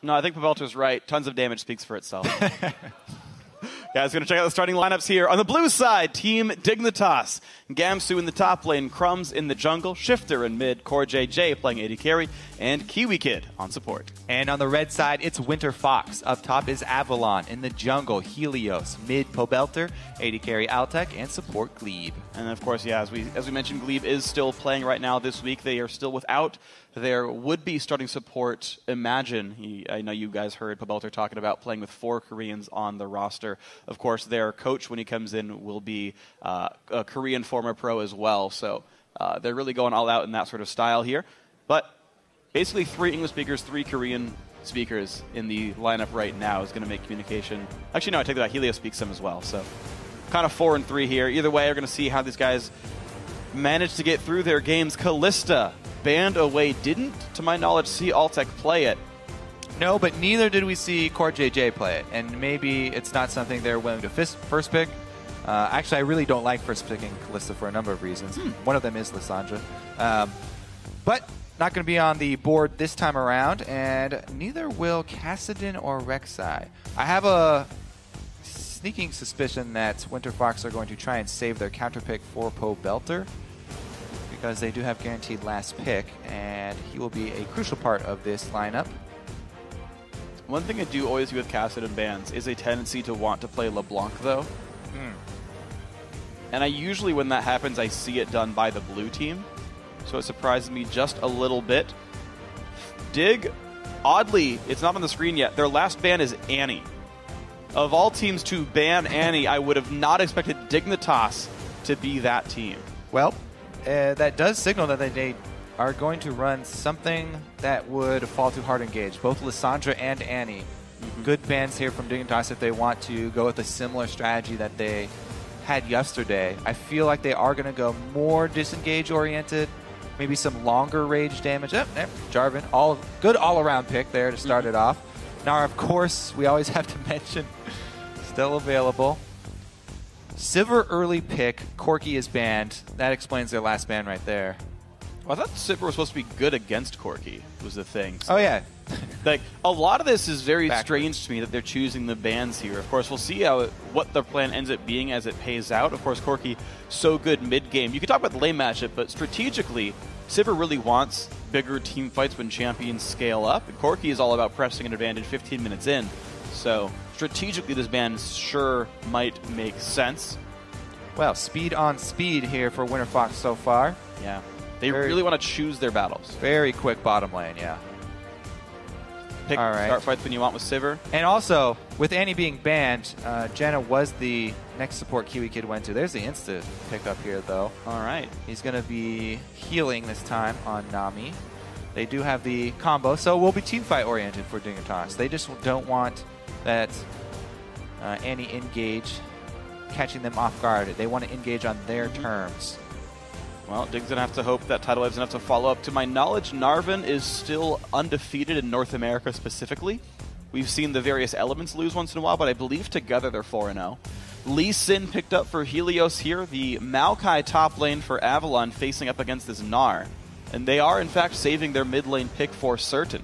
No, I think Pobelter's right. Tons of damage speaks for itself. Guys, going to check out the starting lineups here. On the blue side, Team Dignitas. Gamsu in the top lane, Crumbzz in the jungle, Shiphtur in mid, CoreJJ playing AD carry, and KiWiKid on support. And on the red side, it's Winterfox. Up top is Avalon. In the jungle, Helios. Mid, Pobelter, AD carry Altec, and support Gleeb. And of course, yeah, as we mentioned, Gleeb is still playing right now this week. They are still without their would-be starting support, Imagine. I know you guys heard Pobelter talking about playing with 4 Koreans on the roster. Of course, their coach, when he comes in, will be a Korean former pro as well. So they're really going all out in that sort of style here. But basically 3 English speakers, 3 Korean speakers in the lineup right now is going to make communication. Actually, no, I take that back. Helios speaks some as well. So kind of 4 and 3 here. Either way, we're going to see how these guys manage to get through their games. Kalista, banned away, didn't, to my knowledge, see Altec play it. No, but neither did we see CoreJJ play it. And maybe it's not something they're willing to first pick. Actually, I really don't like first picking Kalista for a number of reasons. One of them is Lissandra. But not going to be on the board this time around, and neither will Kassadin or Rek'Sai. I have a sneaking suspicion that Winterfox are going to try and save their counter pick for Pobelter, because they do have guaranteed last pick, and he will be a crucial part of this lineup. One thing I do always do with Kassadin bans is a tendency to want to play LeBlanc, though. And I usually, when that happens, I see it done by the blue team. So it surprises me just a little bit. Dig, oddly, it's not on the screen yet. Their last ban is Annie. Of all teams to ban Annie, I would have not expected Dignitas to be that team. Well, that does signal that they are going to run something that would fall too hard engage. Both Lissandra and Annie. Good bans here from Dignitas if they want to go with a similar strategy that they had yesterday. I feel like they are going to go more disengage oriented, maybe some longer range damage. Jarvan, good all-around pick there to start it off. Gnar, of course, we always have to mention, still available. Sivir early pick, Corki is banned. That explains their last ban right there. Well, I thought Sivir was supposed to be good against Corki, was the thing. So, oh, yeah. like, a lot of this is very strange to me that they're choosing the bans here. Of course, we'll see what their plan ends up being as it pays out. Of course, Corki, so good mid-game. You could talk about the lane matchup, but strategically, Sivir really wants bigger team fights when champions scale up. And Corki is all about pressing an advantage 15 minutes in. So, strategically, this ban sure might make sense. Well, speed on speed here for Winterfox so far. Yeah. They really want to choose their battles. Very quick bottom lane, yeah. Pick start fights when you want with Sivir. And also, with Annie being banned, Janna was the next support KiWiKid went to. There's the insta pickup here, though. All right. He's going to be healing this time on Nami. They do have the combo, so it will be teamfight oriented for Dignitas. They just don't want that Annie engage catching them off guard. They want to engage on their terms. Well, Dig's going to have to hope that Tidal Wave's going to have to follow up. To my knowledge, Narvan is still undefeated in North America specifically. We've seen the various elements lose once in a while, but I believe together they're 4-0. Lee Sin picked up for Helios here. The Maokai top lane for Avalon facing up against this Gnar. And they are, in fact, saving their mid lane pick for certain.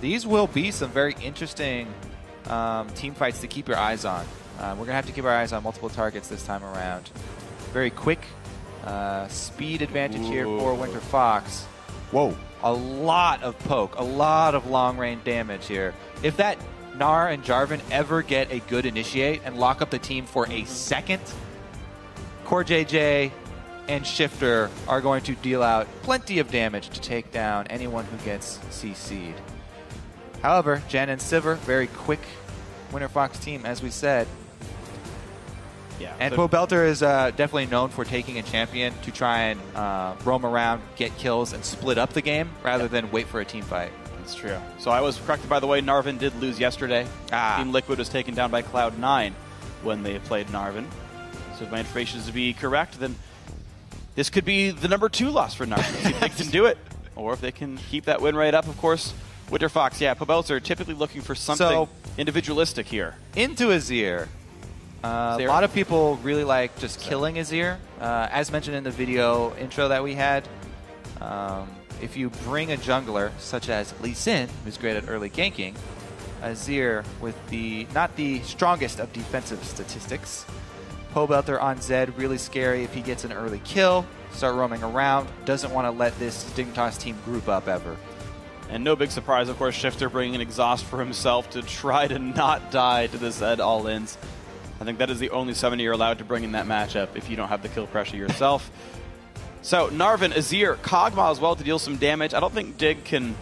These will be some very interesting team fights to keep your eyes on. We're going to have to keep our eyes on multiple targets this time around. Very quick speed advantage here for Winterfox. Whoa. A lot of poke, a lot of long-range damage here. If that Gnar and Jarvan ever get a good initiate and lock up the team for a second, CoreJJ and Shiphtur are going to deal out plenty of damage to take down anyone who gets CC'd. However, Janna and Sivir, very quick Winterfox team, as we said. Yeah, and Pobelter is definitely known for taking a champion to try and roam around, get kills, and split up the game rather than wait for a team fight. That's true. So I was corrected, by the way. Narvan did lose yesterday. Team Liquid was taken down by Cloud9 when they played Narvan. So if my information is to be correct, then this could be the #2 loss for Narvan. See if they can do it, or if they can keep that win rate up, of course. Winterfox, yeah, Pobelter typically looking for something individualistic here. Into Azir. A lot of people really like just killing Azir. As mentioned in the video intro that we had, if you bring a jungler such as Lee Sin, who's great at early ganking, Azir with not the strongest of defensive statistics, Pobelter on Zed, really scary if he gets an early kill, start roaming around, doesn't want to let this Dignitas team group up ever. And no big surprise, of course, Shiphtur bringing an exhaust for himself to try to not die to the Zed all-ins. I think that is the only summoner you're allowed to bring in that matchup if you don't have the kill pressure yourself. So, Narvin, Azir, Kog'Maw as well to deal some damage. I don't think Dig can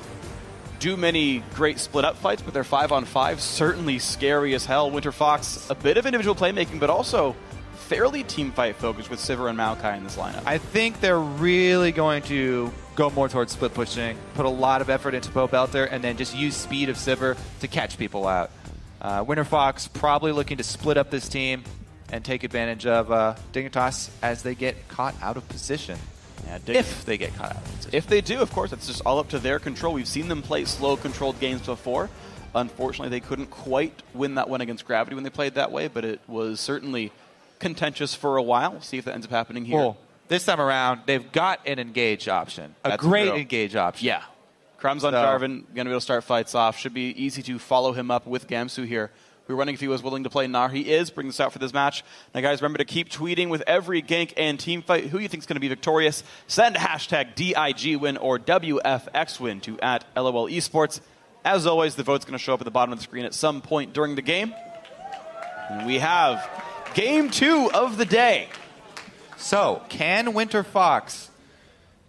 do many great split-up fights, but their 5-on-5 certainly scary as hell. Winterfox, a bit of individual playmaking, but also fairly team fight focused with Sivir and Maokai in this lineup. I think they're really going to go more towards split pushing, put a lot of effort into Pobelter, and then just use speed of Sivir to catch people out. Winterfox probably looking to split up this team and take advantage of Dignitas as they get caught out of position. Yeah, if they get caught out of position. If they do, of course, it's just all up to their control. We've seen them play slow, controlled games before. Unfortunately, they couldn't quite win that one against Gravity when they played that way, but it was certainly contentious for a while. We'll see if that ends up happening here. Well, this time around, they've got an engage option. A great engage option. Yeah. Crumbzz on Jarvan, going to be able to start fights off. Should be easy to follow him up with Gamsu here. We were wondering if he was willing to play Gnar. He is. Bring this out for this match. Now, guys, remember to keep tweeting with every gank and team fight who you think is going to be victorious. Send hashtag DIGWin or WFXWin to @LOL Esports. As always, the vote's going to show up at the bottom of the screen at some point during the game. And we have Game 2 of the day. So, can Winterfox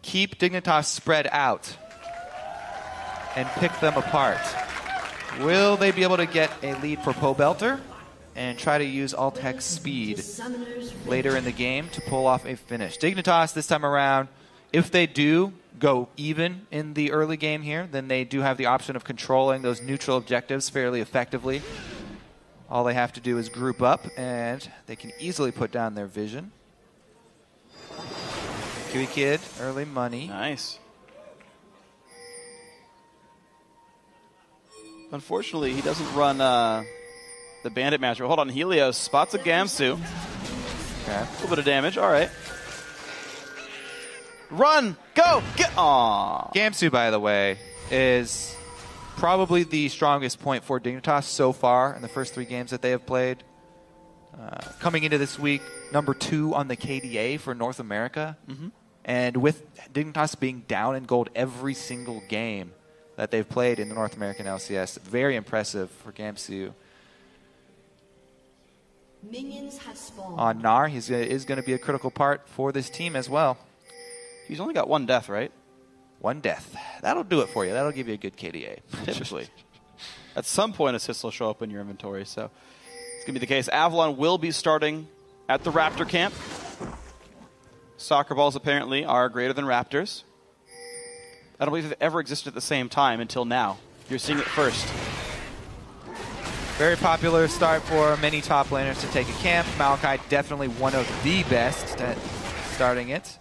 keep Dignitas spread out and pick them apart? Will they be able to get a lead for Pobelter and try to use Altec's speed later in the game to pull off a finish? Dignitas this time around, if they do go even in the early game here, then they do have the option of controlling those neutral objectives fairly effectively. All they have to do is group up, and they can easily put down their vision. KiWiKid, early money. Nice. Unfortunately, he doesn't run the Bandit match. Hold on, Helios spots a Gamsu. Okay. A little bit of damage, all right. Run! Go! Get! Aww. Gamsu, by the way, is probably the strongest point for Dignitas so far in the first 3 games that they have played. Coming into this week, number 2 on the KDA for North America. Mm-hmm. And with Dignitas being down in gold every single game that they've played in the North American LCS, very impressive for Gamsu. Minions have spawned. On Gnar, he is going to be a critical part for this team as well. He's only got 1 death, right? 1 death. That'll do it for you. That'll give you a good KDA. Typically. At some point, assists will show up in your inventory, so it's going to be the case. Avalon will be starting at the Raptor camp. Soccer balls apparently are greater than Raptors. I don't believe they've ever existed at the same time until now. You're seeing it first. Very popular start for many top laners to take a camp. Maokai definitely one of the best at starting it.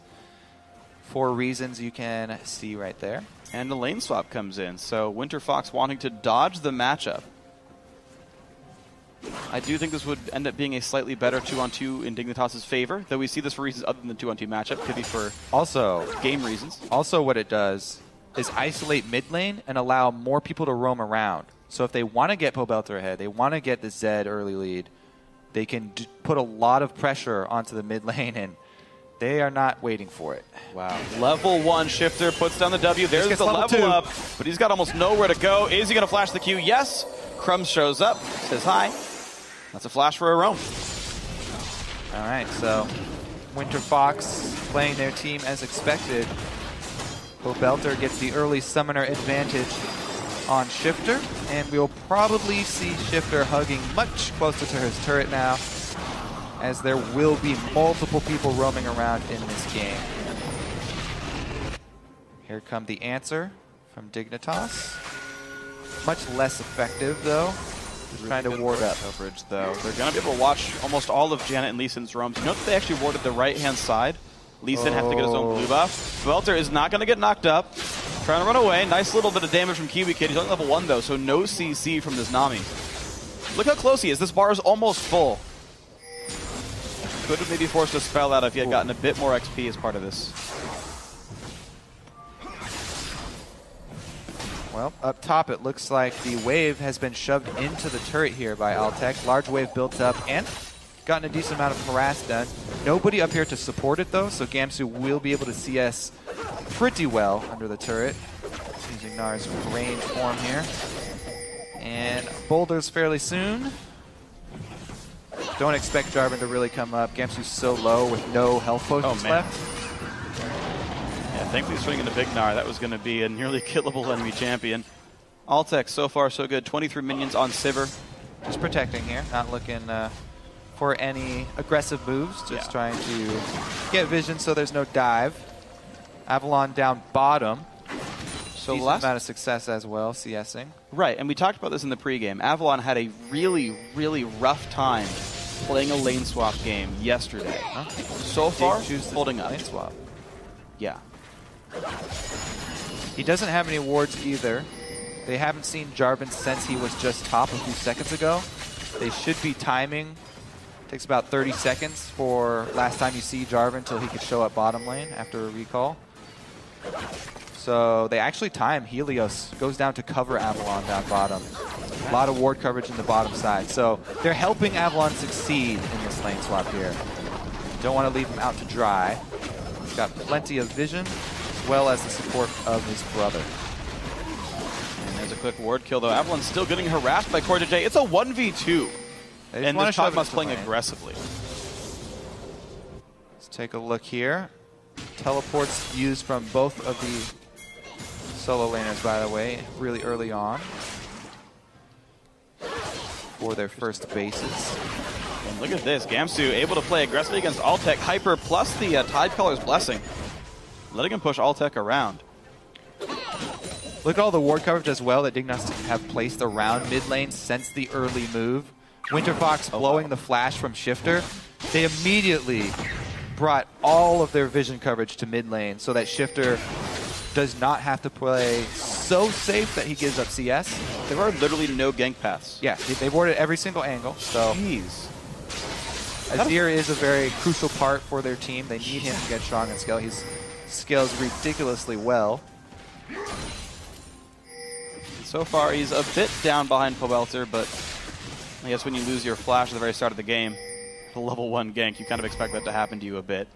For reasons you can see right there. And the lane swap comes in. So Winterfox wanting to dodge the matchup. I do think this would end up being a slightly better 2-on-2 in Dignitas' favor, though we see this for reasons other than the 2-on-2 matchup. Could be for also game reasons. Also what it does is isolate mid lane and allow more people to roam around. So if they want to get Pobelter ahead, they want to get the Zed early lead, they can put a lot of pressure onto the mid lane, and they are not waiting for it. Wow. Level 1 Shiphtur puts down the W. There's the level 2 up, but he's got almost nowhere to go. Is he going to flash the Q? Yes. Crumbzz shows up, says hi. That's a flash for a roam. All right, so Winterfox playing their team as expected. Pobelter gets the early summoner advantage on Shiphtur, and we'll probably see Shiphtur hugging much closer to his turret now, as there will be multiple people roaming around in this game. Here come the answer from Dignitas. Much less effective, though. Just trying to ward up. Coverage, though. They're going to be able to watch almost all of Janna and Lee Sin's roams. You know that they actually warded the right-hand side? Lee Sin has to get his own blue buff. Pobelter is not going to get knocked up. Trying to run away. Nice little bit of damage from KiWiKid. He's only level 1, though, so no CC from this Nami. Look how close he is. This bar is almost full. Could have maybe forced a spell out if he had gotten a bit more XP as part of this. Well, up top, it looks like the wave has been shoved into the turret here by Altec. Large wave built up and gotten a decent amount of harass done. Nobody up here to support it, though, so Gamsu will be able to CS pretty well under the turret. Using Gnar's range form here. And boulders fairly soon. Don't expect Jarvan to really come up. Gamsu's so low with no health potions left. Yeah, thankfully swinging the big Gnar. That was going to be a nearly killable enemy champion. Altec, so far so good. 23 minions on Sivir. Just protecting here, not looking for any aggressive moves. Just trying to get vision so there's no dive. Avalon down bottom. So decent amount of success as well, CSing. Right, and we talked about this in the pregame. Avalon had a really, really rough time playing a lane swap game yesterday. So far, holding up. Lane swap. Yeah. He doesn't have any wards either. They haven't seen Jarvan since he was just top a few seconds ago. They should be timing. Takes about 30 seconds for last time you see Jarvan until he could show up bottom lane after a recall. So they actually time Helios. Goes down to cover Avalon down bottom. A lot of ward coverage in the bottom side. So they're helping Avalon succeed in this lane swap here. Don't want to leave him out to dry. He's got plenty of vision, as well as the support of his brother. And there's a quick ward kill, though. Avalon's still getting harassed by CoreJJ. It's a 1v2. And the top must playing aggressively. Let's take a look here. Teleports used from both of the solo laners, by the way, really early on for their first bases. And look at this. Gamsu able to play aggressively against Altec. Hyper plus the Tidecaller's Blessing. Letting him push Altec around. Look at all the ward coverage as well that Dignitas have placed around mid lane since the early move. Winterfox blowing the flash from Shiphtur. They immediately brought all of their vision coverage to mid lane so that Shiphtur does not have to play so safe that he gives up CS. There are literally no gank paths. Yeah, they warded every single angle. So jeez. Azir is a very crucial part for their team. They need him to get strong and scale. He scales ridiculously well. So far, he's a bit down behind Pobelter, but I guess when you lose your flash at the very start of the game, the level 1 gank, you kind of expect that to happen to you a bit.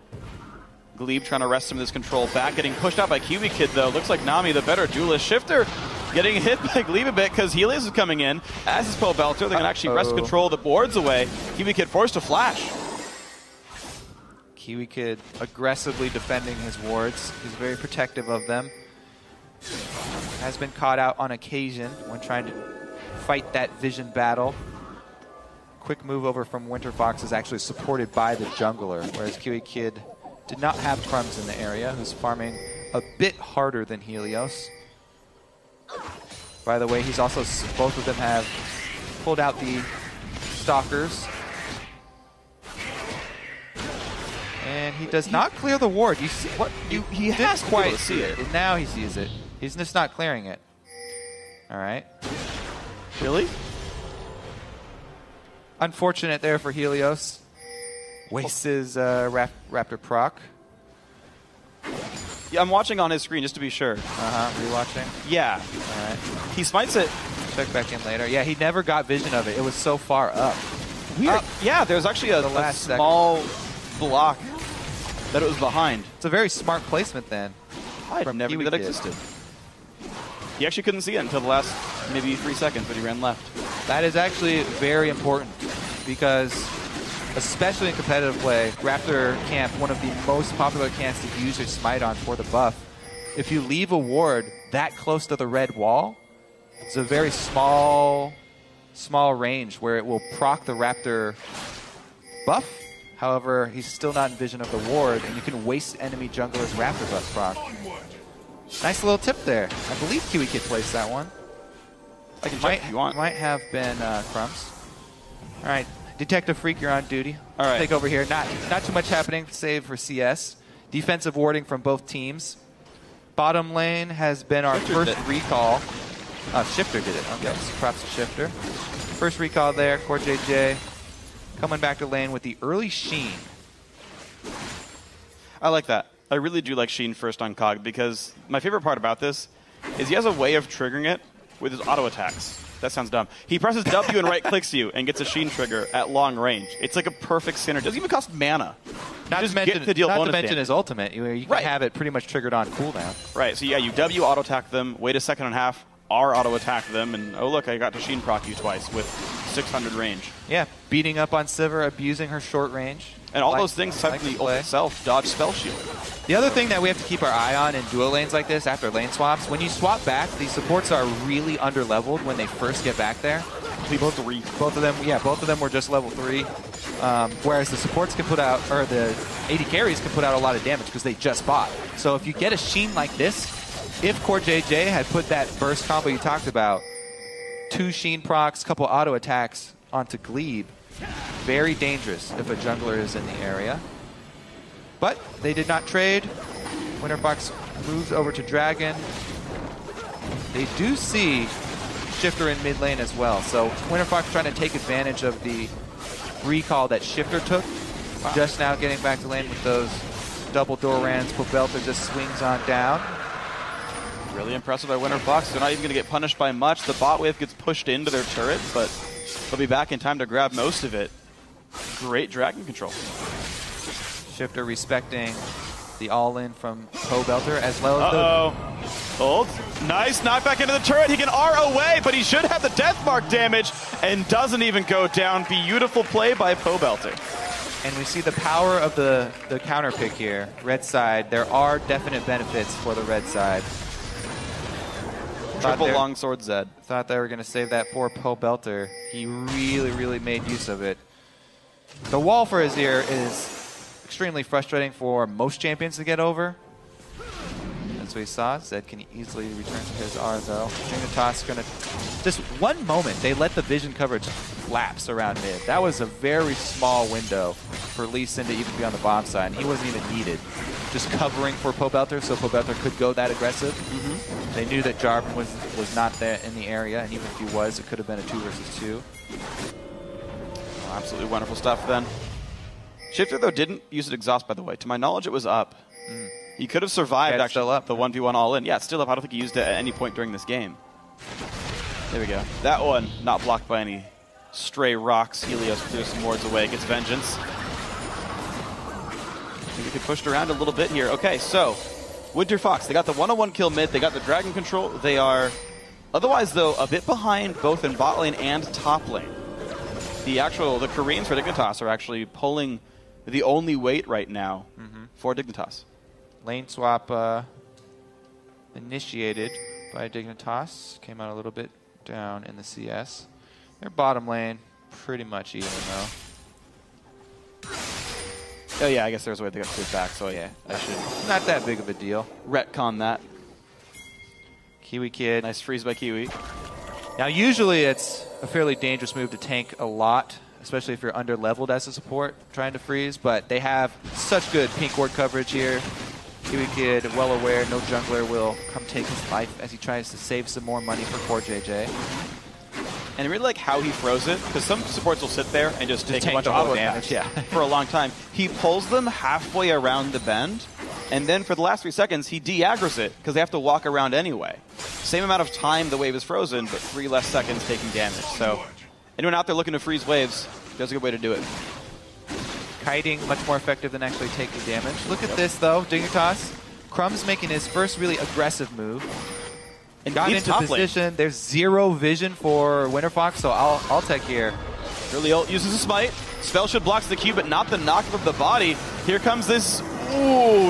Gleeb trying to wrest some of this control back, getting pushed out by KiWiKid, though. Looks like Nami, the better duelist. Shiphtur getting hit by Gleeb a bit because Helios is coming in, as is Pobelter. They're going to actually wrest control of the boards away. KiWiKid forced to flash. KiWiKid aggressively defending his wards. He's very protective of them. Has been caught out on occasion when trying to fight that vision battle. Quick move over from Winterfox is actually supported by the jungler, whereas KiWiKid did not have Crumbzz in the area, who's farming a bit harder than Helios. By the way, he's also, both of them have pulled out the Stalkers. And he does not clear the ward. You see what? He has quite see it. And now he sees it. He's just not clearing it. All right. Really? Unfortunate there for Helios. Wastes his Raptor proc. Yeah, I'm watching on his screen just to be sure. Rewatching? Yeah. All right. He smites it. Check back in later. Yeah, he never got vision of it. It was so far up. Weird. Yeah, there's actually a small block that it was behind. It's a very smart placement then. I never knew that existed. He actually couldn't see it until the last maybe 3 seconds that he ran left. That is actually very important because, especially in competitive play, Raptor Camp, one of the most popular camps to use your smite on for the buff. If you leave a ward that close to the red wall, it's a very small range where it will proc the Raptor buff. However, he's still not in vision of the ward, and you can waste enemy jungler's Raptor buff proc. Nice little tip there. I believe KiWiKid placed that one. I can check if you want. Might have been Crumbzz. All right, Detective Phreak, you're on duty. All right. Take over here. Not too much happening, save for CS. Defensive warding from both teams. Bottom lane has been our first recall. Shiphtur did it. Okay, Yep. so props to Shiphtur. First recall there. CoreJJ coming back to lane with the early Sheen. I like that. I really do like Sheen first on Cog because my favorite part about this is he has a way of triggering it with his auto attacks. That sounds dumb. He presses W and right-clicks you and gets a Sheen trigger at long range. It's like a perfect synergy. It doesn't even cost mana. Not to mention his ultimate. You can have it pretty much triggered on cooldown. Right, so yeah, you W auto-attack them, wait a second and a half, R auto-attack them, and oh look, I got to Sheen proc you twice with 600 range. Yeah, beating up on Sivir, abusing her short range. And all those things, aside from the ult itself, dodge spell shield. The other thing that we have to keep our eye on in duo lanes like this after lane swaps, when you swap back, these supports are really under-leveled when they first get back there. Both of them were just level 3. Whereas the supports can put out, or the AD carries can put out a lot of damage because they just bought. So if you get a Sheen like this, if CoreJJ had put that burst combo you talked about, 2 Sheen procs, couple auto attacks onto Gleeb, very dangerous if a jungler is in the area. But they did not trade. Winterfox moves over to Dragon. They do see Shiphtur in mid lane as well. So Winterfox trying to take advantage of the recall that Shiphtur took. Wow. Just now getting back to lane with those double Dorans. Pobelter just swings on down. Really impressive by Winterfox. They're not even going to get punished by much. The bot wave gets pushed into their turret, but they'll be back in time to grab most of it. Great dragon control. Shiphtur respecting the all-in from Pobelter as well as Ult. Nice knockback into the turret. He can R away, but he should have the death mark damage and doesn't even go down. Beautiful play by Pobelter. And we see the power of the counter pick here. Red side, there are definite benefits for the red side. Triple longsword Zed. Thought they were going to save that for Pobelter. He really, really made use of it. The wall for Azir is extremely frustrating for most champions to get over. That's what we saw. Zed can easily return to his R though. Dignitas going to, just one moment, they let the vision coverage lapse around mid. That was a very small window for Lee Sin to even be on the bomb side, and he wasn't even needed. Just covering for Pobelter so Pobelter could go that aggressive. They knew that Jarvan was not there in the area, and even if he was, it could have been a 2 versus 2. Oh, absolutely wonderful stuff then. Shiphtur, though, didn't use an exhaust, by the way. To my knowledge, it was up. He could have survived actually the 1v1 all-in. Yeah, it's still up. I don't think he used it at any point during this game. There we go. That one not blocked by any stray rocks. Helios clears some wards away, gets vengeance. I think we could push it around a little bit here. Okay, so Winterfox, they got the 101 kill mid, they got the dragon control. They are otherwise, though, a bit behind both in bot lane and top lane. The Koreans for Dignitas are actually pulling the only weight right now for Dignitas. Lane swap initiated by Dignitas. Came out a little bit down in the CS. Their bottom lane pretty much even though. Oh yeah, I guess there's a way they got to it back, so yeah, I should not that big of a deal. Retcon that. KiWiKid. Nice freeze by Kiwi. Now usually it's a fairly dangerous move to tank a lot, especially if you're under-leveled as a support trying to freeze, but they have such good pink ward coverage here. KiWiKid, well aware, no jungler will come take his life as he tries to save some more money for CoreJJ. And I really like how he throws it, because some supports will sit there and just take a bunch of auto damage for a long time. He pulls them halfway around the bend, and then for the last 3 seconds, he de-aggroes it, because they have to walk around anyway. Same amount of time the wave is frozen, but 3 less seconds taking damage. So anyone out there looking to freeze waves, there's a good way to do it. Kiting, much more effective than actually taking damage. Look at this, though, Dignitas. Crumbzz making his first really aggressive move. And got into position. Lane. There's zero vision for Winterfox, so Altec here. Really uses a smite. Spell should blocks the Q, but not the knock of the body. Here comes this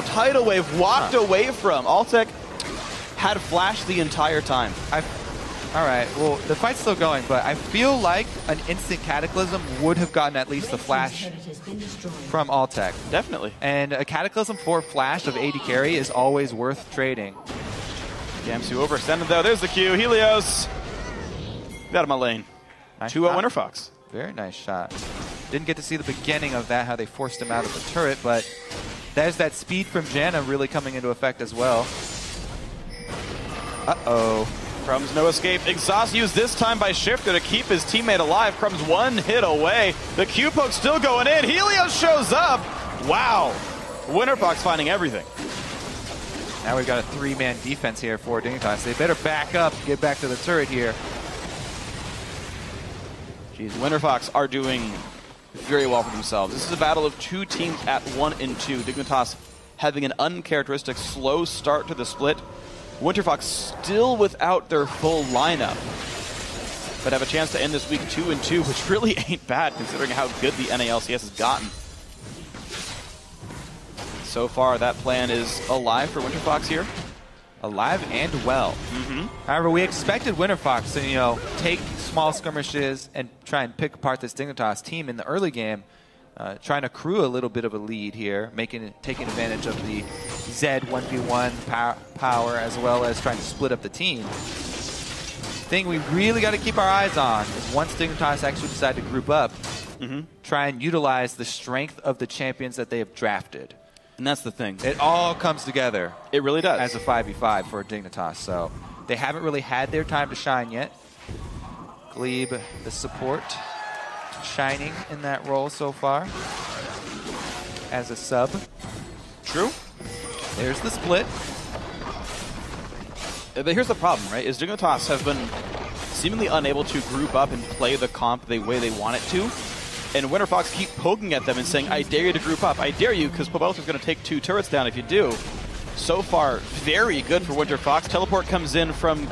tidal wave walked away from. Altec had flash the entire time. All right, well, the fight's still going, but I feel like an instant Cataclysm would have gotten at least the flash from Altec. Definitely. And a Cataclysm for flash of AD carry is always worth trading. Gamsu overextended though. There's the Q. Helios. Get out of my lane. Nice 2-0 Winterfox. Very nice shot. Didn't get to see the beginning of that, how they forced him out of the turret, but there's that speed from Janna really coming into effect as well. Uh-oh. Crumbzz no escape. Exhaust used this time by Shiphtur to keep his teammate alive. Crumbzz 1 hit away. The Q poke still going in. Helios shows up. Wow. Winterfox finding everything. Now we've got a 3-man defense here for Dignitas. They better back up, get back to the turret here. Jeez, Winterfox are doing very well for themselves. This is a battle of two teams at 1 and 2. Dignitas having an uncharacteristic slow start to the split. Winterfox still without their full lineup, but have a chance to end this week 2 and 2, which really ain't bad considering how good the NALCS has gotten. So far, that plan is alive for Winterfox here. Alive and well. However, we expected Winterfox to, take small skirmishes and try and pick apart this Dignitas team in the early game, trying to accrue a little bit of a lead here, taking advantage of the Zed 1v1 power, as well as trying to split up the team. The thing we really got to keep our eyes on is once Dignitas actually decide to group up, try and utilize the strength of the champions that they have drafted. And that's the thing. It all comes together. It really does. As a 5v5 for Dignitas. So they haven't really had their time to shine yet. Gleeb, the support, shining in that role so far as a sub. True. There's the split. But here's the problem, right? Is Dignitas have been seemingly unable to group up and play the comp the way they want it to. And Winterfox keep poking at them and saying, I dare you to group up. I dare you, because Pobelter's going to take 2 turrets down if you do. So far, very good for Winterfox. Teleport comes in from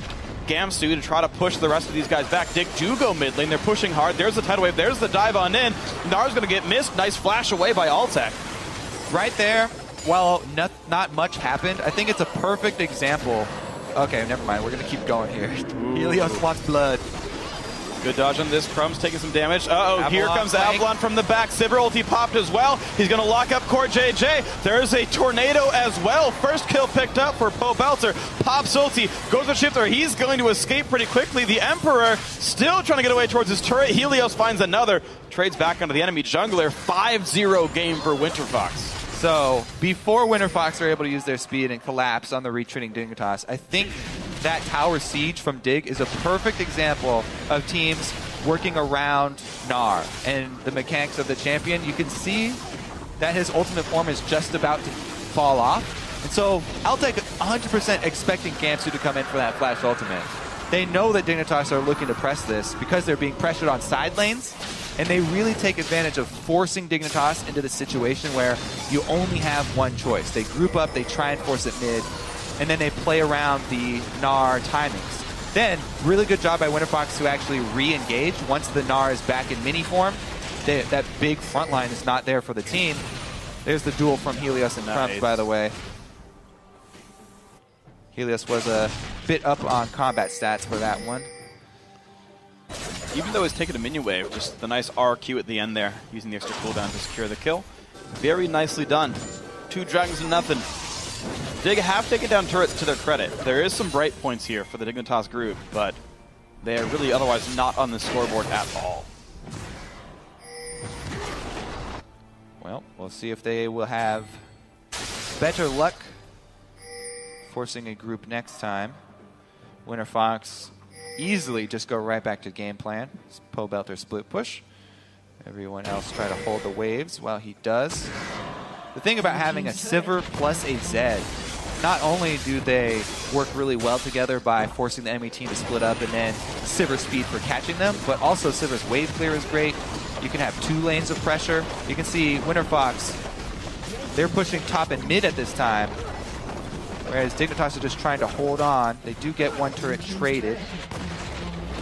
Gamsu to try to push the rest of these guys back. Dig do go mid lane. They're pushing hard. There's the tidal wave. There's the dive on in. Gnar's going to get missed. Nice flash away by Altec. Right there, while not much happened, I think it's a perfect example. Okay, never mind. We're going to keep going here. Helios wants blood. Good dodge on this. Crumbzz taking some damage. Avalon Here comes flank. Avalon from the back. Sivir ulti popped as well. He's going to lock up CoreJJ. There's a tornado as well. First kill picked up for Pobelter. Pops ulti. Goes to Shiphtur. He's going to escape pretty quickly. The Emperor still trying to get away towards his turret. Helios finds another. Trades back onto the enemy jungler. 5-0 game for Winterfox. So, before Winterfox are able to use their speed and collapse on the retreating Dignitas, I think that tower siege from Dig is a perfect example of teams working around Gnar and the mechanics of the champion. You can see that his ultimate form is just about to fall off. And so, Altec 100% expecting Gamsu to come in for that flash ultimate. They know that Dignitas are looking to press this because they're being pressured on side lanes. And they really take advantage of forcing Dignitas into the situation where you only have one choice. They group up, they try and force it mid, and then they play around the Gnar timings. Then, really good job by Winterfox to actually re-engage once the Gnar is back in mini form. That big front line is not there for the team. There's the duel from Helios and Crumbzz, by the way. Helios was a bit up on combat stats for that one. Even though he's taken a minion wave, just the nice RQ at the end there, using the extra cooldown to secure the kill. Very nicely done. 2 dragons and nothing. Dig have taken down turrets to their credit. There is some bright points here for the Dignitas group, but they are really otherwise not on the scoreboard at all. Well, we'll see if they will have better luck forcing a group next time. Winterfox easily just go right back to game plan. Pobelter split push. Everyone else try to hold the waves while he does. The thing about having a Sivir plus a Zed, not only do they work really well together by forcing the enemy team to split up and then Sivir's speed for catching them, but also Sivir's wave clear is great. You can have 2 lanes of pressure. You can see Winterfox, they're pushing top and mid at this time, whereas Dignitas are just trying to hold on. They do get 1 turret traded.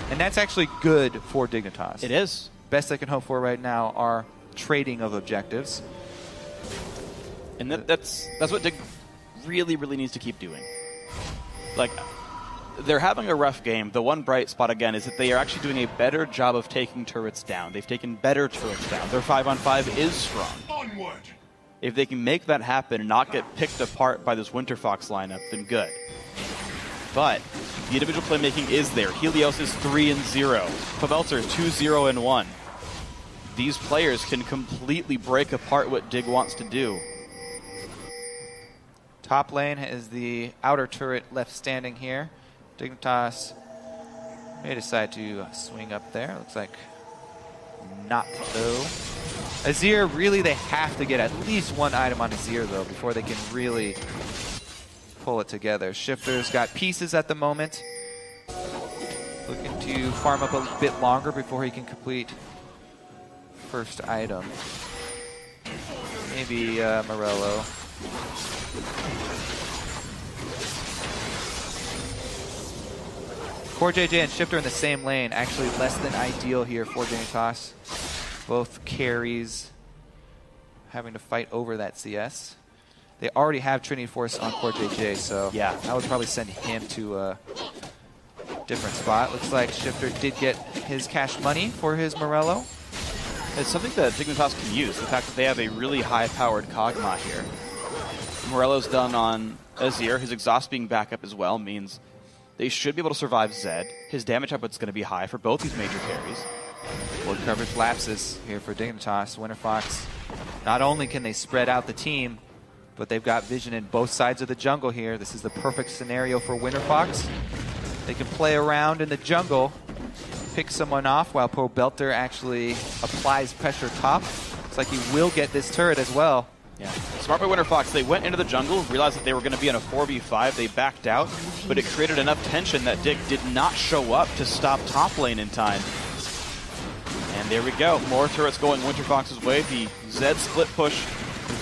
And that's actually good for Dignitas. It is. Best they can hope for right now are trading of objectives. And that's what Dig really, really needs to keep doing. Like, they're having a rough game. The one bright spot, again, is that they are actually doing a better job of taking turrets down. They've taken better turrets down. Their 5-on-5 is strong. Onward. If they can make that happen and not get picked apart by this Winterfox lineup, then good. But the individual playmaking is there. Helios is 3-0. Pobelter 2-0-1. These players can completely break apart what Dig wants to do. Top lane is the outer turret left standing here. Dignitas may decide to swing up there. Looks like not though. Azir, really they have to get at least 1 item on Azir though before they can really pull it together. Shiphtur's got pieces at the moment. Looking to farm up a bit longer before he can complete first item. Maybe Morello. CoreJJ and Shiphtur in the same lane. Actually less than ideal here for Dignitas. Both carries having to fight over that CS. They already have Trinity Force on CoreJJ, so yeah, I would probably send him to a different spot. Looks like Shiphtur did get his cash money for his Morello. It's something that Dignitas can use, the fact that they have a really high-powered Kog'Maw here. Morello's done on Azir. His exhaust being back up as well means they should be able to survive Zed. His damage output's going to be high for both these major carries. Board coverage lapses here for Dignitas. Winterfox, not only can they spread out the team, but they've got vision in both sides of the jungle here. This is the perfect scenario for Winterfox. They can play around in the jungle, pick someone off while Pobelter actually applies pressure top. Looks like he will get this turret as well. Yeah. Smart by Winterfox. They went into the jungle, realized that they were going to be in a 4v5. They backed out, but it created enough tension that Dig did not show up to stop top lane in time. And there we go. More turrets going Winterfox's way. The Zed split push,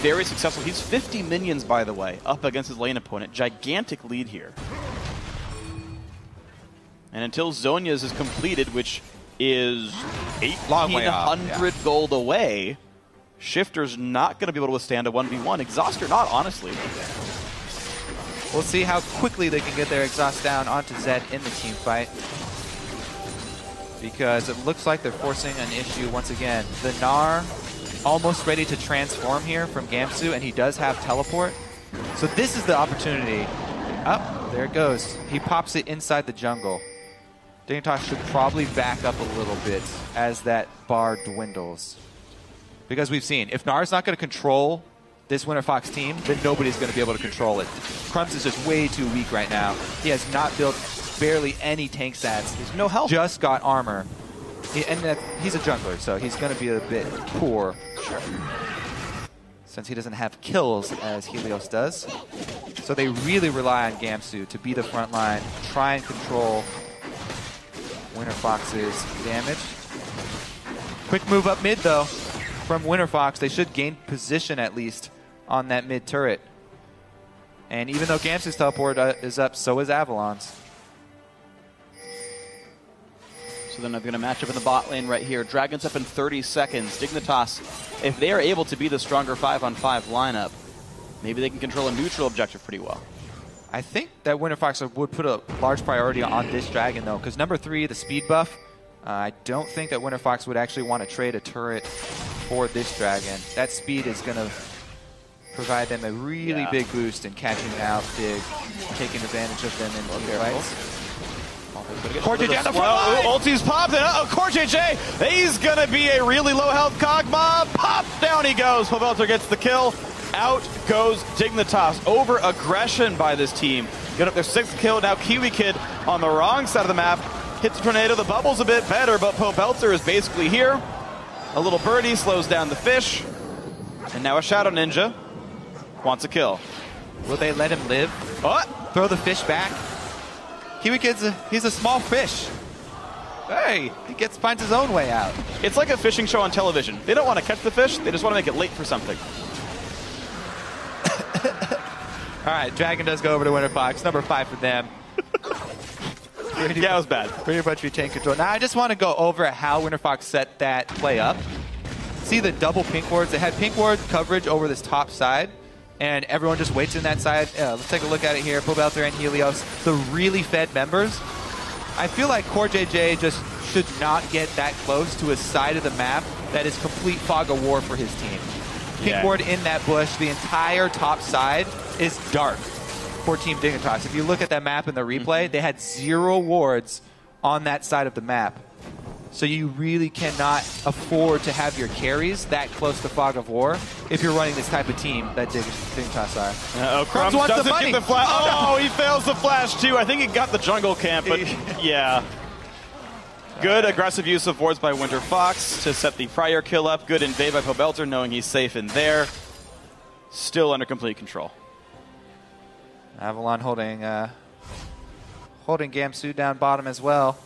very successful. He's 50 minions, by the way, up against his lane opponent. Gigantic lead here. And until Zhonya's is completed, which is 1,800 gold away, Shiphtur's not going to be able to withstand a 1v1. Exhaust or not, honestly. We'll see how quickly they can get their exhaust down onto Zed in the team fight. Because it looks like they're forcing an issue once again. The Gnar almost ready to transform here from Gamsu, and he does have teleport. So this is the opportunity. Up, there it goes. He pops it inside the jungle. Dignitas should probably back up a little bit as that bar dwindles. Because we've seen, if Gnar's not going to control this Winterfox team, then nobody's going to be able to control it. Crumbzz is just way too weak right now. He has not built barely any tank stats. There's no health. Just got armor. And he's a jungler, so he's going to be a bit poor. Sure. Since he doesn't have kills as Helios does. So they really rely on Gamsu to be the front line, try and control Winterfox's damage. Quick move up mid, though, from Winterfox. They should gain position, at least, on that mid turret. And even though Gamsu's teleport is up, so is Avalon's. So then I'm going to match up in the bot lane right here. Dragon's up in 30 seconds. Dignitas, if they are able to be the stronger 5-on-5 lineup, maybe they can control a neutral objective pretty well. I think that Winterfox would put a large priority on this Dragon, though, because number 3, the speed buff, I don't think that Winterfox would actually want to trade a turret for this Dragon. That speed is going to provide them a really big boost in catching out Dig, taking advantage of them in their fights. CoreJJ on the front line. Ulti's popped, and CoreJJ, he's going to be a really low health Kog'Maw. Pop, down he goes. Pobelter gets the kill. Out goes Dignitas. Over aggression by this team. Get up their 6th kill. Now KiWiKid on the wrong side of the map. Hits the tornado. The bubble's a bit better, but Pobelter is basically here. A little birdie slows down the fish. And now a Shadow Ninja wants a kill. Will they let him live? What? Throw the fish back? KiWiKid's he's a small fish. Hey, he finds his own way out. It's like a fishing show on television. They don't want to catch the fish, they just want to make it late for something. All right, Dragon does go over to Winterfox. Number 5 for them. Yeah, it was bad. Pretty much retain control. Now, I just want to go over how Winterfox set that play up. See the double pink wards? They had pink ward coverage over this top side, and everyone just waits in that side. Let's take a look at it here. Pobelter and Helios, the really fed members. I feel like CoreJJ just should not get that close to a side of the map that is complete fog of war for his team. Pink ward in that bush, the entire top side is dark for Team Dignitas. If you look at that map in the replay, they had 0 wards on that side of the map. So you really cannot afford to have your carries that close to fog of war if you're running this type of team that Dignitas are. Crumbzz doesn't get the flash. Oh, he fails the flash too. I think he got the jungle camp, but yeah. Good aggressive use of wards by Winterfox to set the prior kill up. Good invade by Pobelter, knowing he's safe in there. Still under complete control. Avalon holding Gamsu down bottom as well.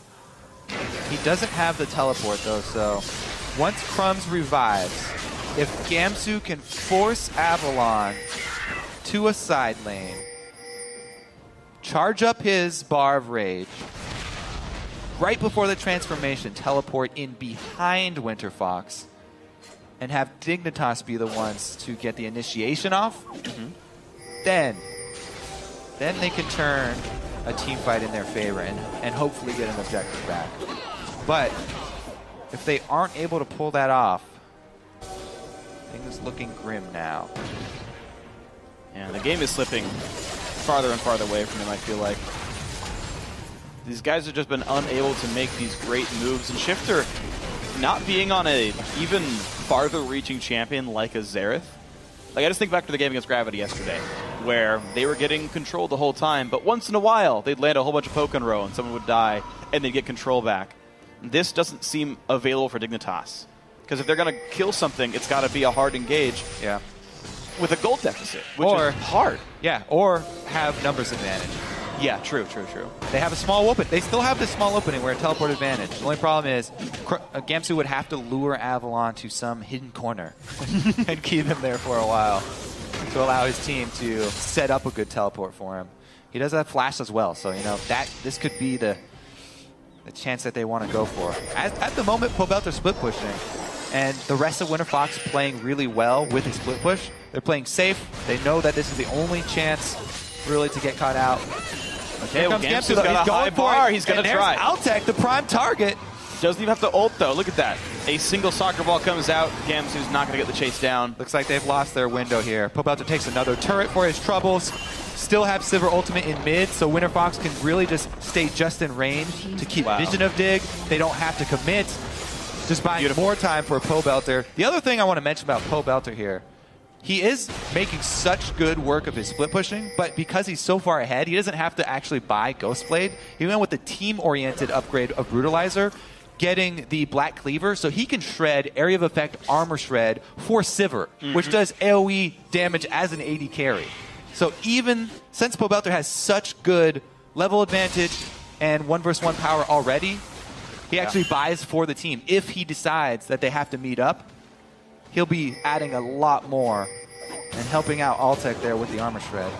He doesn't have the teleport though, so once Crumbzz revives, if Gamsu can force Avalon to a side lane, charge up his Bar of Rage, right before the transformation, teleport in behind Winterfox, and have Dignitas be the ones to get the initiation off, then they can turn a team fight in their favor and hopefully get an objective back. But if they aren't able to pull that off, things looking grim now. And the game is slipping farther and farther away from him, I feel like. These guys have just been unable to make these great moves, and Shiphtur not being on a even farther reaching champion like a Xerath. Like, I just think back to the game against Gravity yesterday, where they were getting control the whole time, but once in a while they'd land a whole bunch of poke in a row and someone would die and they'd get control back. This doesn't seem available for Dignitas, because if they're going to kill something, it's got to be a hard engage. Yeah. With a gold deficit, which is hard. Yeah, or have numbers advantage. Yeah, true. They have a small open. They still have this small opening where a teleport advantage. The only problem is Gamsu would have to lure Avalon to some hidden corner and keep him there for a while to allow his team to set up a good teleport for him. He does have flash as well, so you know that this could be the chance that they want to go for. At the moment, Pobelter split pushing, and the rest of Winterfox playing really well with a split push. They're playing safe. They know that this is the only chance really to get caught out. Okay, well, Gamsu's got a high bar. He's going to try. Altec, the prime target. Doesn't even have to ult, though. Look at that. A single soccer ball comes out. Gamsu's not going to get the chase down. Looks like they've lost their window here. Pobelter takes another turret for his troubles. Still have Sivir ultimate in mid, so Winterfox can really just stay just in range to keep vision of Dig. They don't have to commit. Just buying more time for Pobelter. The other thing I want to mention about Pobelter here, he is making such good work of his split pushing, but because he's so far ahead, he doesn't have to actually buy Ghostblade. He went with the team-oriented upgrade of Brutalizer, getting the Black Cleaver, so he can shred Area of Effect Armor Shred for Sivir, which does AoE damage as an AD carry. So even since Pobelter has such good level advantage and 1v1 power already, he actually buys for the team. If he decides that they have to meet up, he'll be adding a lot more and helping out Altec there with the Armor Shred.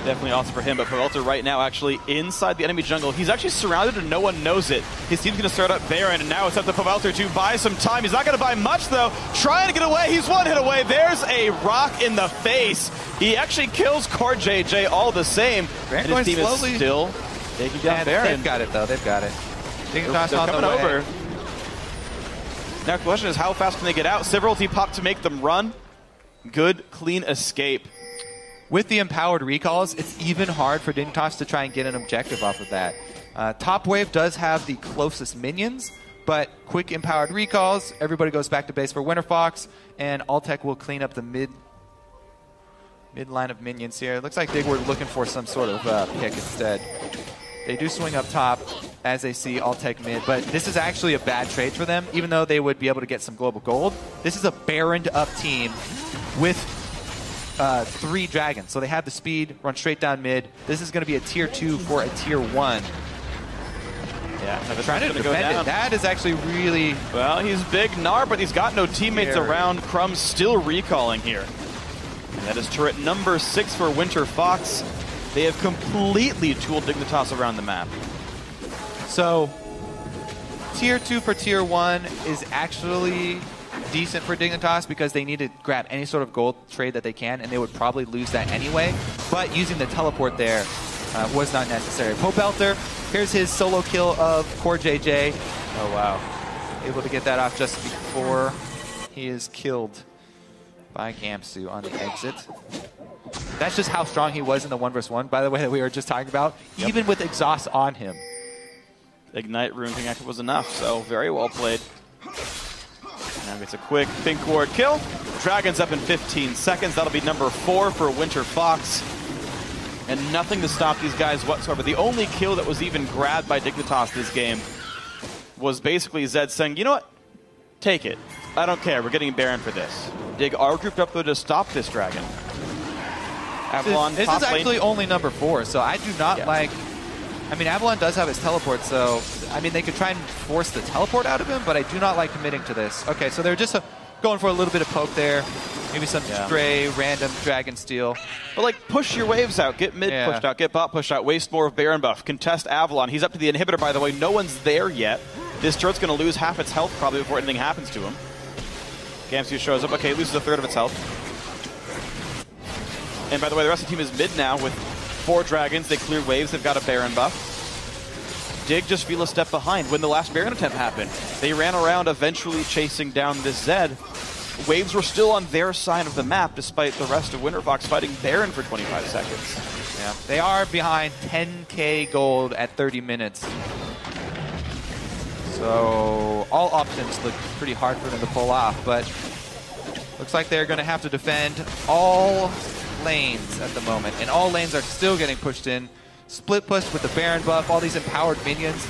Definitely awesome for him, but Pobelter right now actually inside the enemy jungle. He's actually surrounded and no one knows it. His team's going to start up Baron, and now it's up to Pobelter to buy some time. He's not going to buy much, though. Trying to get away. He's one hit away. There's a rock in the face. He actually kills CoreJJ all the same. Baron and his team is still taking down Baron. They've got it, though. They've got it. They're coming over. Now the question is, how fast can they get out? Sivir ulti pop to make them run. Good, clean escape. With the empowered recalls, it's even hard for Dignitas to try and get an objective off of that. Top Wave does have the closest minions, but quick empowered recalls, everybody goes back to base for Winterfox, and Altec will clean up the mid line of minions here. It looks like Dig were looking for some sort of pick instead. They do swing up top as they see Altec mid, but this is actually a bad trade for them, even though they would be able to get some global gold. This is a Baroned up team with 3 dragons. So they have the speed, run straight down mid. This is going to be a tier 2 for a tier 1. Yeah, trying to defend it. That is actually really... Well, he's big Gnar, but he's got no teammates around. Crumbzz still recalling here. And that is turret number 6 for Winterfox. They have completely tooled Dignitas around the map. So, tier 2 for tier 1 is actually decent for Dignitas because they need to grab any sort of gold trade that they can, and they would probably lose that anyway. But using the teleport there was not necessary. Pobelter, here's his solo kill of CoreJJ. Oh, wow. Able to get that off just before he is killed by Gamsu on the exit. That's just how strong he was in the 1v1, by the way, that we were just talking about, even with exhaust on him. Ignite Rune King Active was enough, so very well played. Now gets a quick pink ward kill. Dragon's up in 15 seconds. That'll be number 4 for Winterfox. And nothing to stop these guys whatsoever. The only kill that was even grabbed by Dignitas this game was basically Zed saying, you know what? Take it. I don't care. We're getting Baron for this. Dig are grouped up, though, to stop this dragon. Avalon This top is lane. actually only number 4, so I do not like... I mean, Avalon does have his teleport, so... I mean, they could try and force the teleport out of him, but I do not like committing to this. Okay, so they're just going for a little bit of poke there. Maybe some stray, random Dragon Steal. But, like, push your waves out. Get mid pushed out. Get bot pushed out. Waste more of Baron buff. Contest Avalon. He's up to the inhibitor, by the way. No one's there yet. This turret's going to lose half its health probably before anything happens to him. Gamsu shows up. Okay, loses a third of its health. And by the way, the rest of the team is mid now with 4 dragons. They clear waves. They've got a Baron buff. Dig just feel a step behind. When the last Baron attempt happened, they ran around eventually chasing down this Zed. Waves were still on their side of the map despite the rest of Winterfox fighting Baron for 25 seconds. Yeah, they are behind 10k gold at 30 minutes. So all options look pretty hard for them to pull off, but looks like they're going to have to defend all lanes at the moment. And all lanes are still getting pushed in. Split push with the Baron buff, all these empowered minions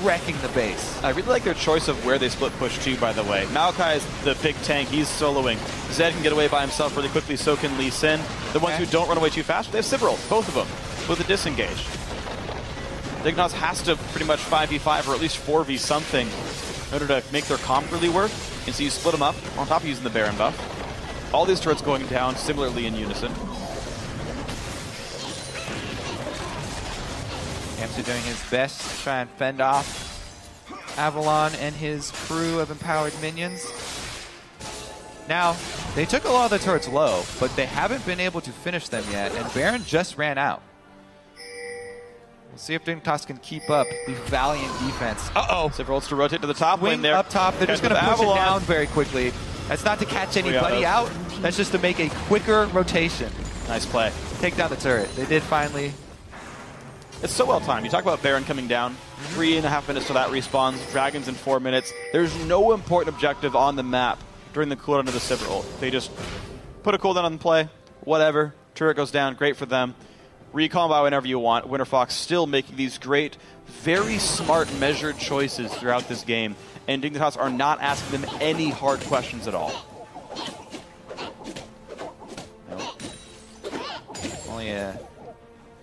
wrecking the base. I really like their choice of where they split push to, by the way. Maokai is the big tank. He's soloing. Zed can get away by himself really quickly, so can Lee Sin. The ones who don't run away too fast, they have Sivir, both of them, with a disengage. Dignitas has to pretty much 5v5 or at least 4v something in order to make their comp really work. And so you split them up on top of using the Baron buff. All these turrets going down similarly in unison. Gamsu doing his best to try and fend off Avalon and his crew of empowered minions. Now, they took a lot of the turrets low, but they haven't been able to finish them yet, and Baron just ran out. We'll see if Dignitas can keep up the valiant defense. Uh-oh! Sivir wants to rotate to the top lane Swing there. up top. They're just going to push it down very quickly. That's not to catch anybody out. That's just to make a quicker rotation. Nice play. Take down the turret. They did finally. It's so well timed. You talk about Baron coming down. 3.5 minutes till that respawns. Dragons in 4 minutes. There's no important objective on the map during the cooldown of the Sivir ult. They just put a cooldown on play. Whatever. Turret goes down. Great for them. Recall by whenever you want. Winterfox still making these great, very smart, measured choices throughout this game. And Dignitas are not asking them any hard questions at all. Only a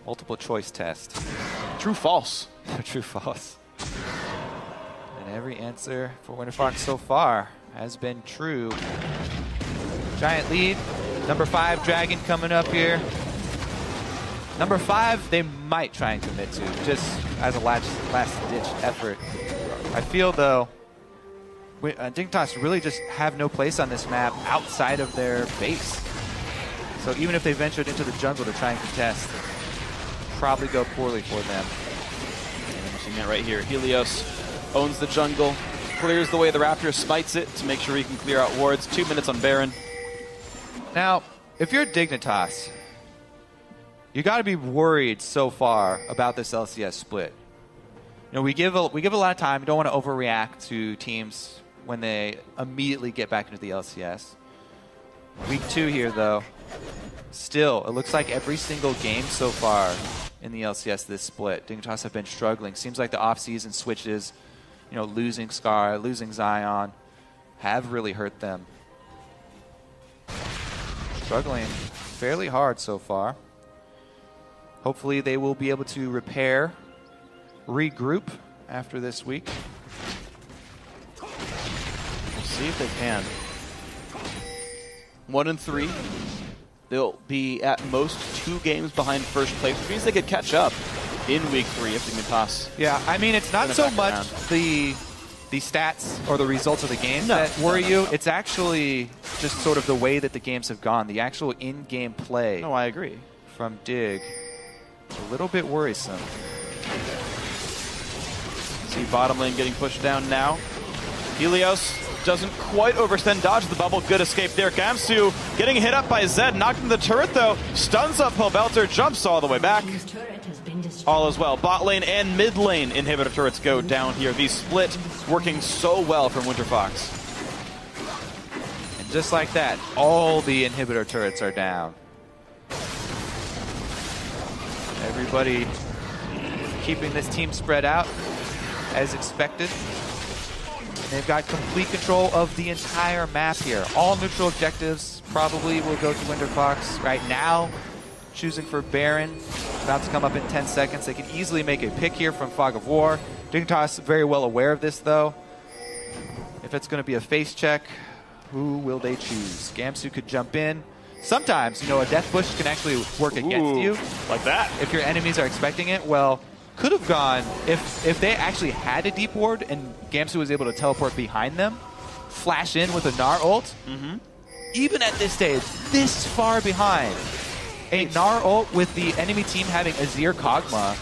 multiple choice test. True, false. True, false. And every answer for Winterfox so far has been true. Giant lead. Number 5 Dragon coming up here. Number 5 they might try and commit to, just as a last-ditch effort. I feel, though, Dignitas really just have no place on this map outside of their base. So even if they ventured into the jungle to try and contest, probably go poorly for them. And we're seeing that right here. Helios owns the jungle, clears the way the Raptor, smites it to make sure he can clear out wards. 2 minutes on Baron. Now, if you're Dignitas, you got to be worried so far about this LCS split. You know, we give a lot of time. We don't want to overreact to teams when they immediately get back into the LCS. Week 2 here, though. Still, it looks like every single game so far in the LCS this split, Dignitas have been struggling. Seems like the off-season switches, you know, losing Scar, losing Zion, have really hurt them. Struggling fairly hard so far. Hopefully they will be able to repair, regroup after this week. We'll see if they can. 1-3. They'll be at most 2 games behind first place, which means they could catch up in week 3 if Dignitas. Yeah, I mean, it's not so much the stats or the results of the game that worry you. It's actually just sort of the way that the games have gone. The actual in-game play. No, I agree. From Dig. A little bit worrisome. See bottom lane getting pushed down now. Helios doesn't quite overextend, dodge the bubble. Good escape there. Gamsu getting hit up by Zed. Knocked in the turret, though. Stuns up Pobelter. Jumps all the way back. All as well. Bot lane and mid lane inhibitor turrets go down here. These split working so well from Winterfox. And just like that, all the inhibitor turrets are down. Everybody keeping this team spread out as expected. They've got complete control of the entire map here. All neutral objectives probably will go to Winterfox right now. choosing for Baron. About to come up in 10 seconds. They can easily make a pick here from Fog of War. Dignitas very well aware of this, though. If it's going to be a face check, who will they choose? Gamsu could jump in. Sometimes, you know, a death push can actually work against you. Like that. If your enemies are expecting it, well, could have gone, if they actually had a deep ward and Gamsu was able to teleport behind them, flash in with a Gnar ult, even at this stage, this far behind, a Gnar ult with the enemy team having Azir Kog'Maw,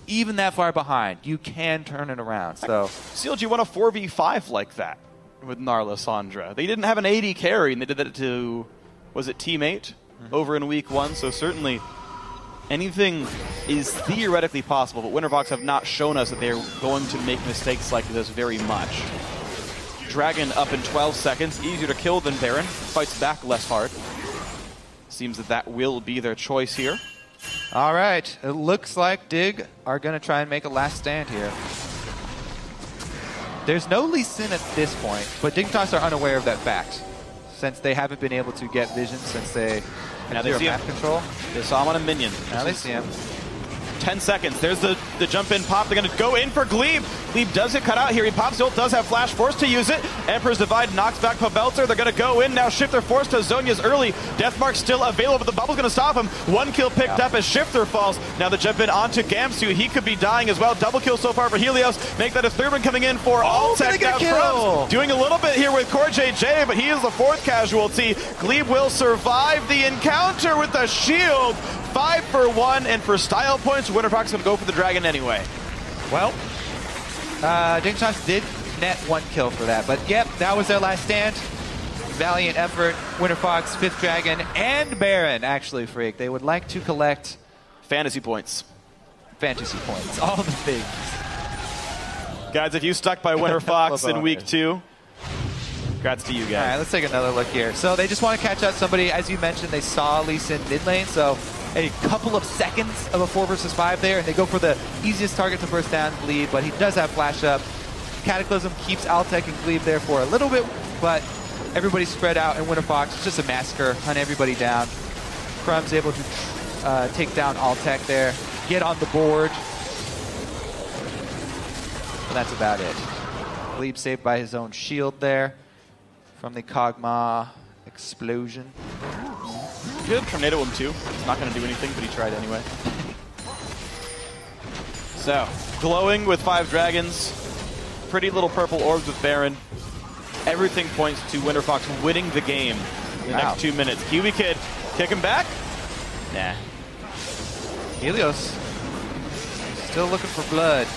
even that far behind, you can turn it around. So CLG won a 4v5 like that with Gnar Lissandra. They didn't have an AD carry, and they did that to, was it Team 8 over in week 1? So certainly anything is theoretically possible, but Winterfox have not shown us that they're going to make mistakes like this very much. Dragon up in 12 seconds, easier to kill than Baron, fights back less hard. Seems that that will be their choice here. All right, it looks like Dig are going to try and make a last stand here. There's no Lee Sin at this point, but Dignitas are unaware of that fact, since they haven't been able to get vision since they have zero map control. They saw him on a minion. Now they see him. 10 seconds. There's the jump in pop. They're going to go in for Gleeb. Gleeb does get cut out here. He pops ult, does have flash, forced to use it. Emperor's Divide knocks back Pobelter. They're going to go in now. Shiphtur forced to Zhonya's early. Deathmark still available, but the bubble's going to stop him. One kill picked up as Shiphtur falls. Now the jump in onto Gamsu. He could be dying as well. Double kill so far for Helios. Make that a third one coming in for Altec. Now Crumbzz doing a little bit here with CoreJJ, but he is the 4th casualty. Gleeb will survive the encounter with the shield. 5 for 1, and for style points, Winterfox going to go for the dragon anyway. Well, Dignitas did net 1 kill for that, but yep, that was their last stand. Valiant effort. Winterfox, 5th dragon, and Baron, actually, Phreak. They would like to collect fantasy points. Fantasy points, all the things. Guys, if you stuck by Winterfox in week 2, congrats to you guys. All right, let's take another look here. So they just want to catch out somebody. As you mentioned, they saw Lee Sin mid lane, so a couple of seconds of a 4 versus 5 there, and they go for the easiest target to first down, Gleeb, but he does have flash up. Cataclysm keeps Altec and Gleeb there for a little bit, but everybody's spread out, and Winterfox, it's just a massacre, hunt everybody down. Crumbzz able to take down Altec there, get on the board. But that's about it. Gleeb saved by his own shield there from the Kog'Maw explosion. Good tornado him too. It's not going to do anything, but he tried anyway. So, glowing with 5 dragons. Pretty little purple orbs with Baron. Everything points to Winterfox winning the game in the next 2 minutes. KiWiKid, kick him back? Nah. Helios still looking for blood.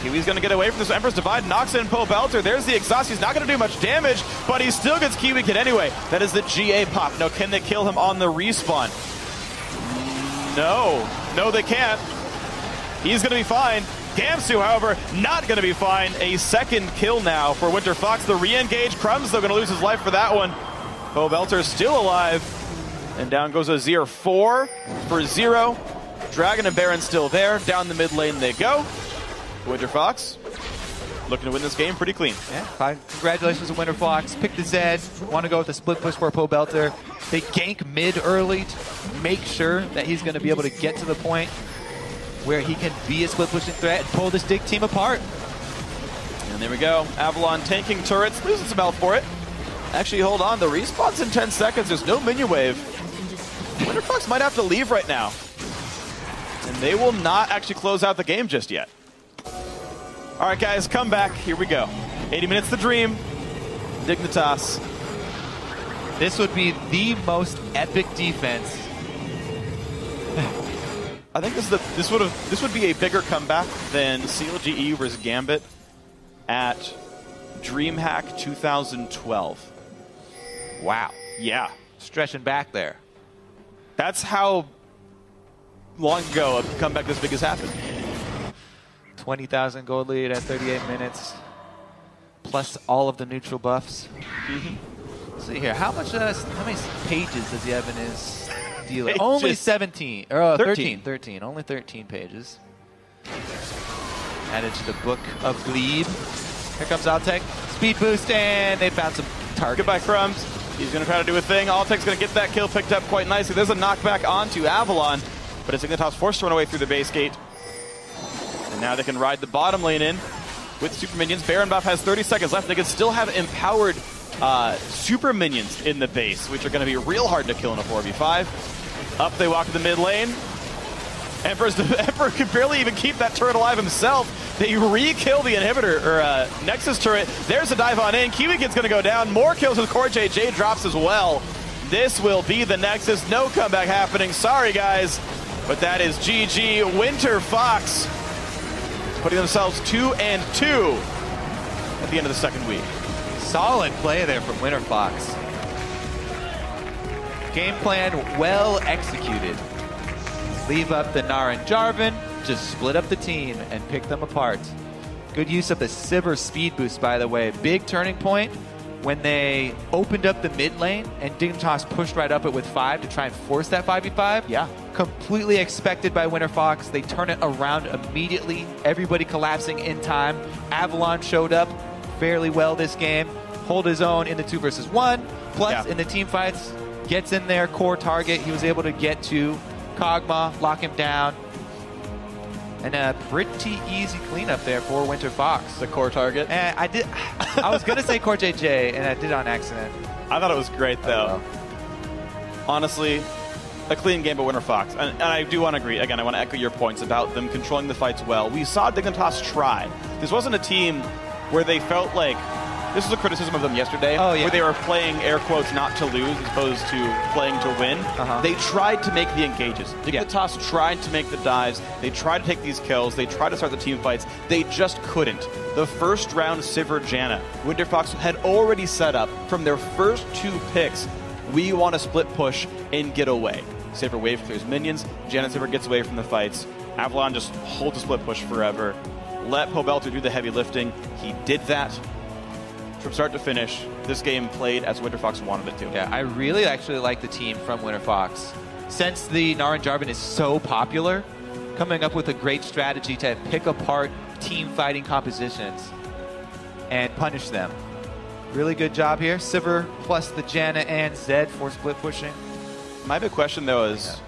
Kiwi's going to get away from this. Emperor's Divide knocks in Pobelter. There's the exhaust. He's not going to do much damage, but he still gets KiWiKid anyway. That is the GA pop. Now, can they kill him on the respawn? No. No, they can't. He's going to be fine. Gamsu, however, not going to be fine. A 2nd kill now for Winterfox. The re-engage. Crumbzz, though, going to lose his life for that one. Pobelter still alive. And down goes Azir 4 for 0. Dragon and Baron still there. Down the mid lane they go. Winterfox looking to win this game pretty clean. Yeah, fine. Congratulations to Winterfox. Pick the Zed. Want to go with a split push for Pobelter. They gank mid early to make sure that he's going to be able to get to the point where he can be a split pushing threat and pull this Dig team apart. And there we go. Avalon tanking turrets, losing some health for it. Actually, hold on. The respawn's in 10 seconds. There's no minion wave. Winterfox might have to leave right now. And they will not actually close out the game just yet. All right, guys, come back. Here we go. 80 minutes to dream. Dignitas. This would be the most epic defense. I think this would be a bigger comeback than CLGE versus Gambit at DreamHack 2012. Wow. Yeah. Stretching back there. That's how long ago a comeback this big has happened. 20,000 gold lead at 38 minutes, plus all of the neutral buffs. Let's see here. How many pages does he have in his dealer? Only 17. Or 13. 13. Only 13 pages. Added to the book of Gleeb. Here comes Altec. Speed boost, and they found some targets. Goodbye, Crumbzz. He's going to try to do a thing. Altec's going to get that kill picked up quite nicely. There's a knockback onto Avalon, but it's Dignitas forced to run away through the base gate. And now they can ride the bottom lane in with super minions. Baron buff has 30 seconds left. They can still have empowered super minions in the base, which are going to be real hard to kill in a 4v5. Up they walk to the mid lane. Emperor can barely even keep that turret alive himself. They re-kill the inhibitor, or Nexus turret. There's a dive on in. KiWiKid's going to go down. More kills with CoreJJ drops as well. This will be the Nexus. No comeback happening. Sorry, guys. But that is GG. Winterfox putting themselves 2-2 at the end of the second week. Solid play there from Winterfox. Game plan well executed. Leave up the Gnar and Jarvan, just split up the team and pick them apart. Good use of the Sivir speed boost, by the way. Big turning point when they opened up the mid lane and Dignitas pushed right up it with 5 to try and force that 5v5. Yeah. Completely expected by Winterfox. They turn it around immediately. Everybody collapsing in time. Avalon showed up fairly well this game. Hold his own in the 2 versus 1. Plus, in the team fights, gets in there, core target. He was able to get to Kog'Maw, lock him down. And a pretty easy cleanup there for Winterfox. The core target? I was going to say CoreJJ, and I did on accident. I thought it was great, though. Honestly, a clean game by Winterfox. And I do want to agree. Again, I want to echo your points about them controlling the fights well. We saw Dignitas try. This wasn't a team where they felt like... This was a criticism of them yesterday, where they were playing, air quotes, not to lose as opposed to playing to win. They tried to make the engages. Dignitas tried to make the dives. They tried to take these kills. They tried to start the team fights. They just couldn't. The first round Sivir Janna, Winterfox had already set up from their first 2 picks, we want to split push and get away. Sivir wave clears minions. Janna Sivir gets away from the fights. Avalon just holds a split push forever. Let Pobelter do the heavy lifting. He did that. From start to finish, this game played as Winterfox wanted it to. Yeah, I really actually like the team from Winterfox. Since the Gnar and Jarvan is so popular, coming up with a great strategy to pick apart team fighting compositions and punish them. Really good job here. Sivir plus the Janna and Zed for split pushing. My big question, though, is